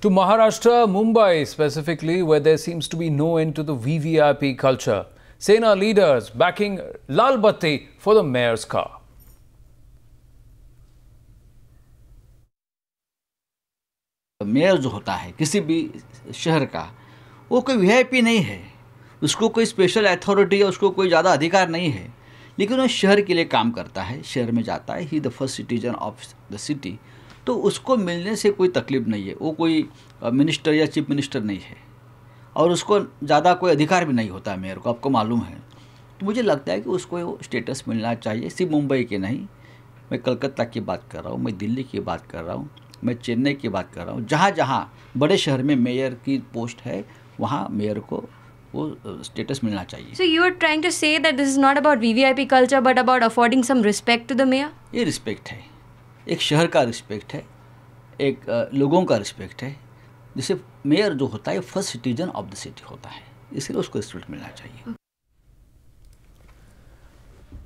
To Maharashtra, Mumbai specifically, where there seems to be no end to the VVIP culture. Sena leaders backing Lal Batti for the mayor's car. Mayor जो होता है किसी भी शहर का, वो कोई वीआईपी नहीं है, उसको कोई स्पेशल अथॉरिटी या उसको कोई ज़्यादा अधिकार नहीं है, लेकिन वो शहर के लिए काम करता है, शहर में जाता है, he the first citizen of the city. तो उसको मिलने से कोई तकलीफ नहीं है, वो कोई मिनिस्टर या चीफ मिनिस्टर नहीं है और उसको ज़्यादा कोई अधिकार भी नहीं होता है मेयर को, आपको मालूम है। तो मुझे लगता है कि उसको वो स्टेटस मिलना चाहिए, सिर्फ मुंबई के नहीं, मैं कलकत्ता की बात कर रहा हूँ, मैं दिल्ली की बात कर रहा हूँ, मैं चेन्नई की बात कर रहा हूँ। जहाँ जहाँ बड़े शहर में मेयर की पोस्ट है, वहाँ मेयर को वो स्टेटस मिलना चाहिए। So you are trying to say that this is not about VVIP culture but about affording some respect to the mayor? ये रिस्पेक्ट है, एक शहर का रिस्पेक्ट है, एक लोगों का रिस्पेक्ट है। जैसे मेयर जो होता है first citizen of the city होता है, इसलिए उसको रिस्पेक्ट मिलना चाहिए।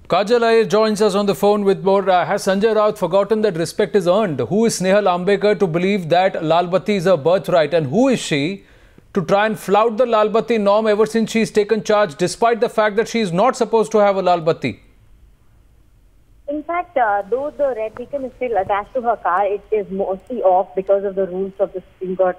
Kajal Iyer joins us on the phone with more. Has Sanjay Raut forgotten that respect is earned? Who is Snehal Ambekar to believe that Lal Batti is a birthright? And who is she to try and flout the Lal Batti norm ever since she's taken charge, despite the fact that she is not supposed to have a Lal Batti? In fact, though the red beacon is still attached to her car, it is mostly off because of the rules of the Supreme Court,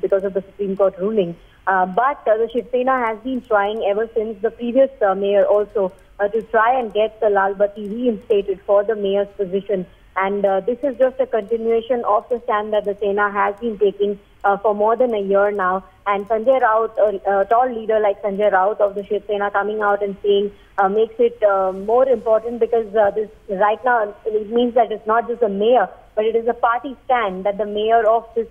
because of the Supreme Court ruling. But the Shiv Sena has been trying ever since the previous mayor also to try and get the Lal Batti reinstated for the mayor's position. And this is just a continuation of the stand that the Sena has been taking for more than a year now. And Sanjay Raut, a tall leader like Sanjay Raut of the Shiv Sena, coming out and saying makes it more important, because this right now it means that it's not just a mayor, but it is a party stand that the mayor of this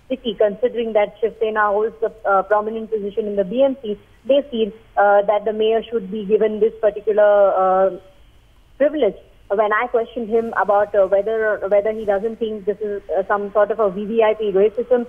city, considering that Shiv Sena holds a prominent position in the BMC, they feel that the mayor should be given this particular privilege. When I questioned him about whether he doesn't think this is some sort of a VVIP racism,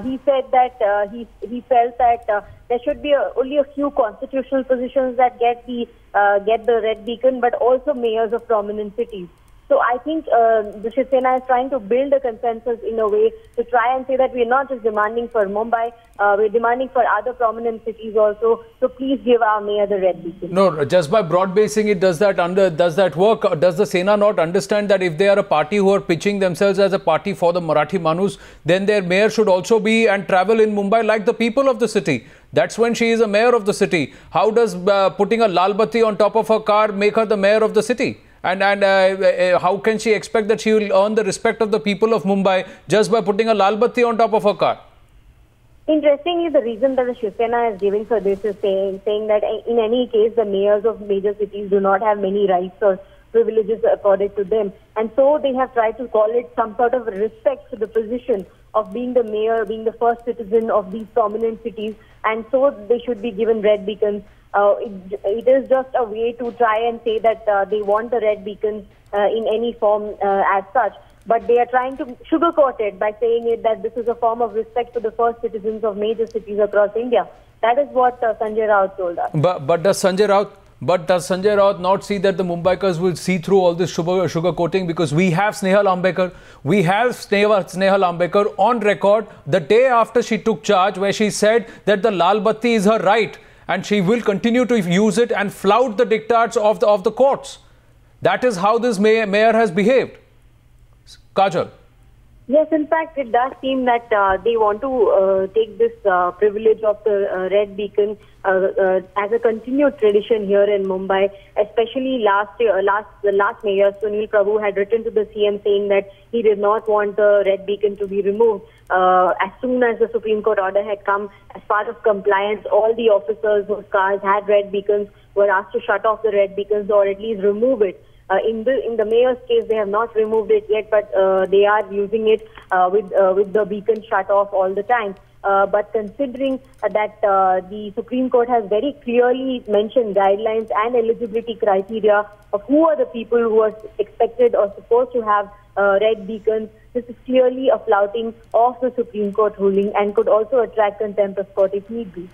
he said that he felt that there should be only a few constitutional positions that get the red beacon, but also mayors of prominent cities. So I think the Shiv Sena is trying to build a consensus in a way to try and say that we are not just demanding for Mumbai, we're demanding for other prominent cities also. So please give our mayor the red beacon. No, just by broad basing it, does that work? Does the Sena not understand that if they are a party who are pitching themselves as a party for the Marathi Manus, then their mayor should also be and travel in Mumbai like the people of the city? That's when she is a mayor of the city. How does putting a Lal Batti on top of her car make her the mayor of the city? And how can she expect that she will earn the respect of the people of Mumbai just by putting a Lal Batti on top of her car? Interestingly, the reason that the Shiv Sena is giving for this is saying that in any case, the mayors of major cities do not have many rights or privileges accorded to them. And so they have tried to call it some sort of respect to the position of being the mayor, being the first citizen of these prominent cities. And so they should be given red beacons. It is just a way to try and say that they want the red beacons in any form as such. But they are trying to sugarcoat it by saying it that this is a form of respect for the first citizens of major cities across India. That is what Sanjay Raut told us. But does Sanjay Raut not see that the Mumbaikars will see through all this sugarcoating? Because we have Snehal Ambekar. We have Snehal Ambekar on record the day after she took charge, where she said that the Lal Batti is her right and she will continue to use it and flout the diktats of the courts. That is how this mayor has behaved. Kajal. Yes, in fact, it does seem that they want to take this privilege of the red beacon as a continued tradition here in Mumbai. Especially the last mayor, Sunil Prabhu, had written to the CM saying that he did not want the red beacon to be removed. As soon as the Supreme Court order had come, as part of compliance, all the officers whose cars had red beacons were asked to shut off the red beacons or at least remove it. In the mayor's case, they have not removed it yet, but they are using it with the beacon shut off all the time. But considering that the Supreme Court has very clearly mentioned guidelines and eligibility criteria of who are the people who are expected or supposed to have red beacons, this is clearly a flouting of the Supreme Court ruling and could also attract contempt of court if need be.